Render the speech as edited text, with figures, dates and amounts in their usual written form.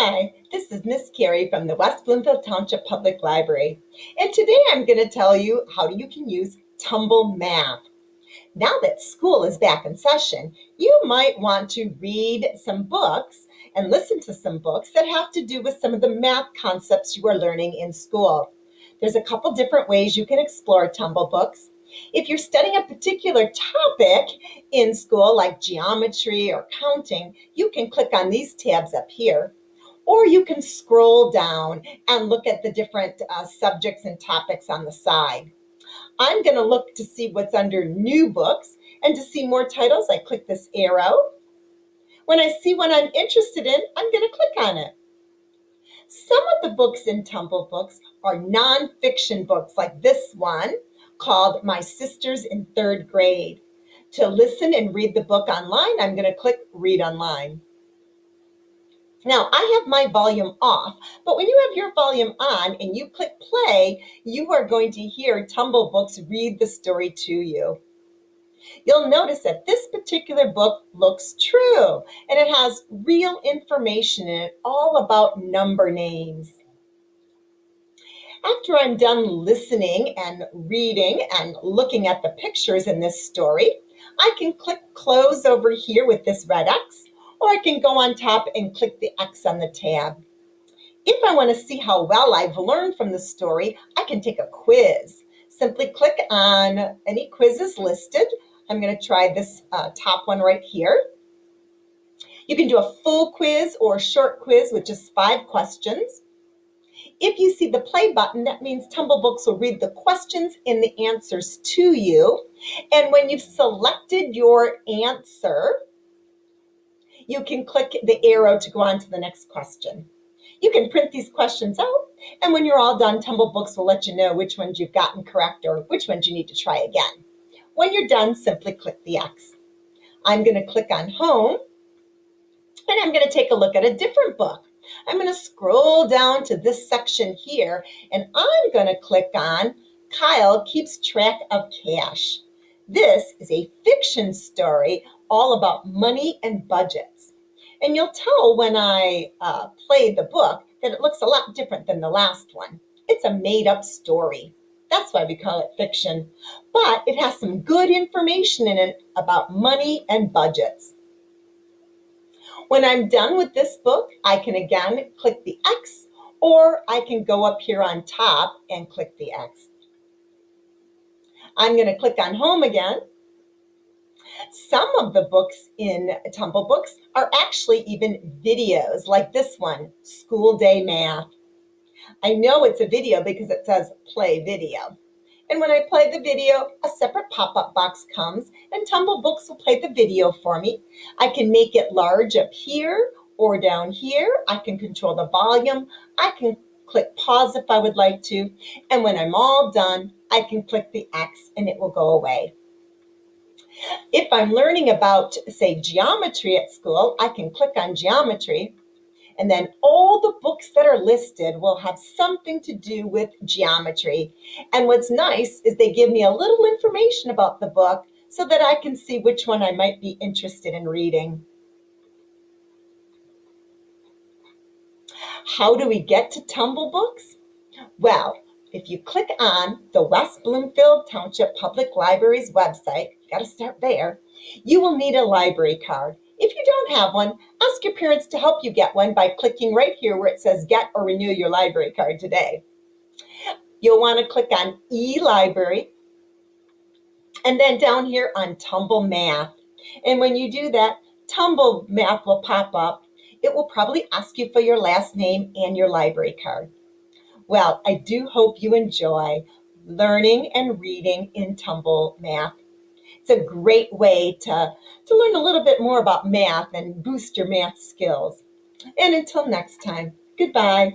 Hi, this is Miss Carrie from the West Bloomfield Township Public Library. And today I'm going to tell you how you can use Tumblemath. Now that school is back in session, you might want to read some books and listen to some books that have to do with some of the math concepts you are learning in school. There's a couple different ways you can explore Tumble books. If you're studying a particular topic in school, like geometry or counting, you can click on these tabs up here. Or you can scroll down and look at the different subjects and topics on the side. I'm going to look to see what's under new books, and to see more titles, I click this arrow. When I see what I'm interested in, I'm going to click on it. Some of the books in Tumble Books are nonfiction books, like this one called My Sisters in Third Grade. To listen and read the book online, I'm going to click Read Online. Now, I have my volume off, but when you have your volume on and you click play, you are going to hear Tumble Books read the story to you. You'll notice that this particular book looks true, and it has real information in it, all about number names. After I'm done listening and reading and looking at the pictures in this story, I can click close over here with this red X, or I can go on top and click the X on the tab. If I want to see how well I've learned from the story, I can take a quiz. Simply click on any quizzes listed. I'm going to try this top one right here. You can do a full quiz or a short quiz with just 5 questions. If you see the play button, that means Tumble Books will read the questions and the answers to you. And when you've selected your answer, you can click the arrow to go on to the next question. You can print these questions out, and when you're all done, Tumble Books will let you know which ones you've gotten correct or which ones you need to try again. When you're done, simply click the X. I'm going to click on Home, and I'm going to take a look at a different book. I'm going to scroll down to this section here, and I'm going to click on Kyle Keeps Track of Cash. This is a fiction story all about money and budgets. And you'll tell when I play the book that it looks a lot different than the last one. It's a made-up story. That's why we call it fiction. But it has some good information in it about money and budgets. When I'm done with this book, I can again click the X, or I can go up here on top and click the X. I'm going to click on Home again. Some of the books in Tumble Books are actually even videos, like this one, School Day Math. I know it's a video because it says play video. And when I play the video, a separate pop-up box comes, and Tumble Books will play the video for me. I can make it large up here or down here. I can control the volume. I can click pause if I would like to. And when I'm all done, I can click the X and it will go away. If I'm learning about, say, geometry at school, I can click on geometry, and then all the books that are listed will have something to do with geometry. And what's nice is they give me a little information about the book so that I can see which one I might be interested in reading. How do we get to Tumble Books? Well, if you click on the West Bloomfield Township Public Library's website, got to start there, you will need a library card. If you don't have one, ask your parents to help you get one by clicking right here where it says Get or Renew Your Library Card today. You'll want to click on eLibrary, and then down here on Tumblemath. And when you do that, Tumblemath will pop up. It will probably ask you for your last name and your library card. Well, I do hope you enjoy learning and reading in Tumblemath. It's a great way to learn a little bit more about math and boost your math skills. And until next time, goodbye.